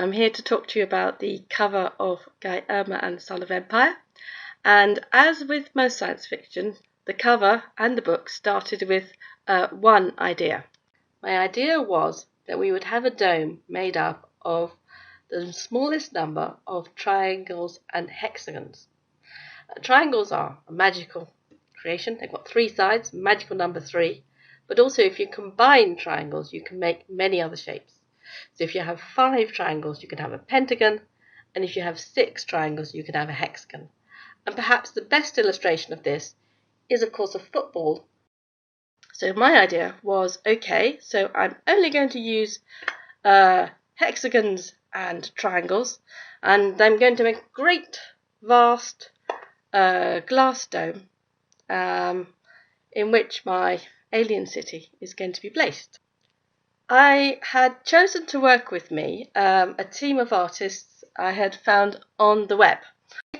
I'm here to talk to you about the cover of Guy Erma and the Son of Empire. And as with most science fiction, the cover and the book started with one idea. My idea was that we would have a dome made up of the smallest number of triangles and hexagons. Triangles are a magical creation. They've got three sides, magical number 3. But also if you combine triangles, you can make many other shapes. So if you have 5 triangles, you can have a pentagon, and if you have 6 triangles, you can have a hexagon. And perhaps the best illustration of this is, of course, a football. So my idea was, okay, so I'm only going to use hexagons and triangles, and I'm going to make a great, vast glass dome in which my alien city is going to be placed. I had chosen to work with me a team of artists I had found on the web.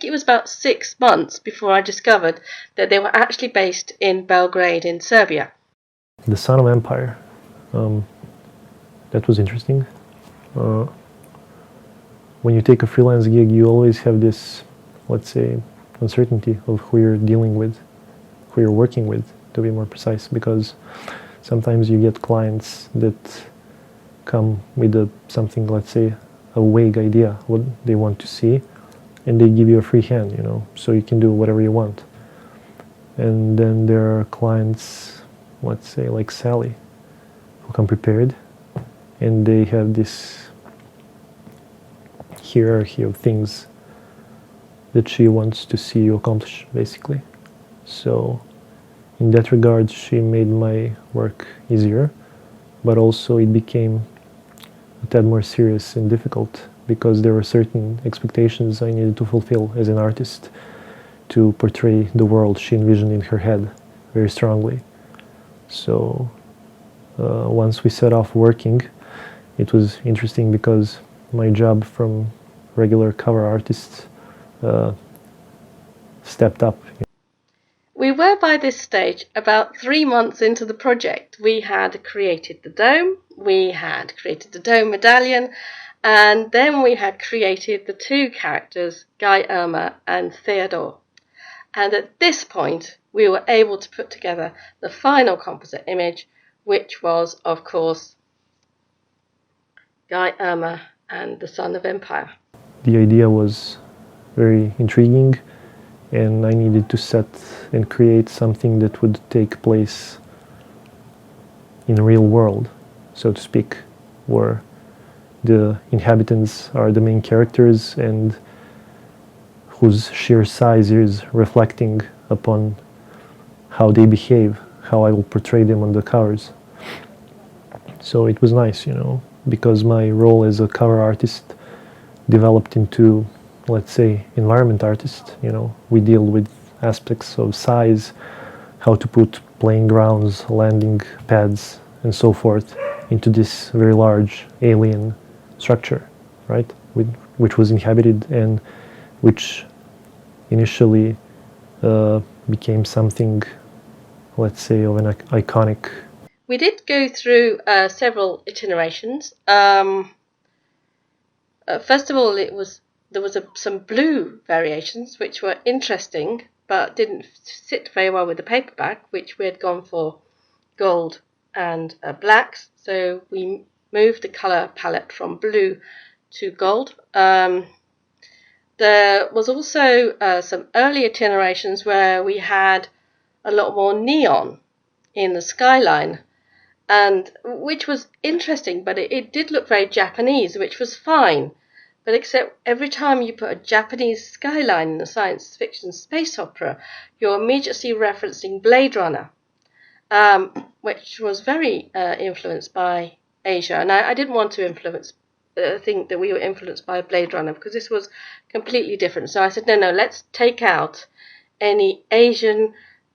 It was about 6 months before I discovered that they were actually based in Belgrade in Serbia. The Son of Empire, that was interesting. When you take a freelance gig, you always have this, let's say, uncertainty of who you're dealing with, who you're working with, to be more precise, because sometimes you get clients that come with something, let's say, a vague idea, what they want to see, and they give you a free hand, so you can do whatever you want. And then there are clients, let's say, like Sally, who come prepared, and they have this hierarchy of things that she wants to see you accomplish, basically. So in that regard, she made my work easier, but also it became a tad more serious and difficult because there were certain expectations I needed to fulfill as an artist to portray the world she envisioned in her head very strongly. So once we set off working, it was interesting because my job from regular cover artist stepped up. We were by this stage about 3 months into the project. We had created the dome, we had created the dome medallion, and then we had created the 2 characters, Guy Erma and Theodore. And at this point, we were able to put together the final composite image, which was, of course, Guy Erma and the Son of Empire. The idea was very intriguing, and I needed to set and create something that would take place in the real world, so to speak, where the inhabitants are the main characters and whose sheer size is reflecting upon how they behave, how I will portray them on the covers. So it was nice, because my role as a cover artist developed into, let's say, environment artist. We deal with aspects of size, how to put playing grounds, landing pads, and so forth into this very large alien structure, right? Which was inhabited and which initially became something, let's say, of an iconic. We did go through several itinerations. First of all, there was some blue variations which were interesting but didn't sit very well with the paperback, which we had gone for gold and blacks. So we moved the colour palette from blue to gold. There was also some early itinerations where we had a lot more neon in the skyline, and which was interesting, but it did look very Japanese, which was fine. But except every time you put a Japanese skyline in a science fiction space opera, you're immediately referencing Blade Runner, which was very influenced by Asia. And I didn't want to think that we were influenced by Blade Runner, because this was completely different. So I said, no, let's take out any Asian,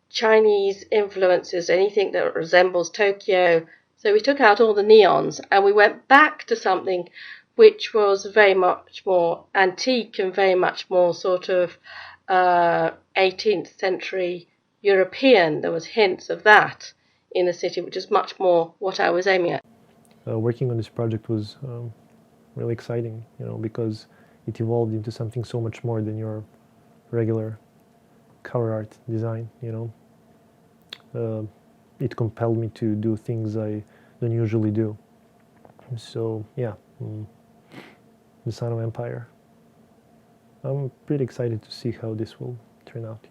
Chinese influences, anything that resembles Tokyo. So we took out all the neons and we went back to something which was very much more antique and very much more sort of 18th century European. There was hints of that in the city, which is much more what I was aiming at. Working on this project was really exciting, because it evolved into something so much more than your regular cover art design. It compelled me to do things I don't usually do. So yeah, the Son of Empire. I'm pretty excited to see how this will turn out.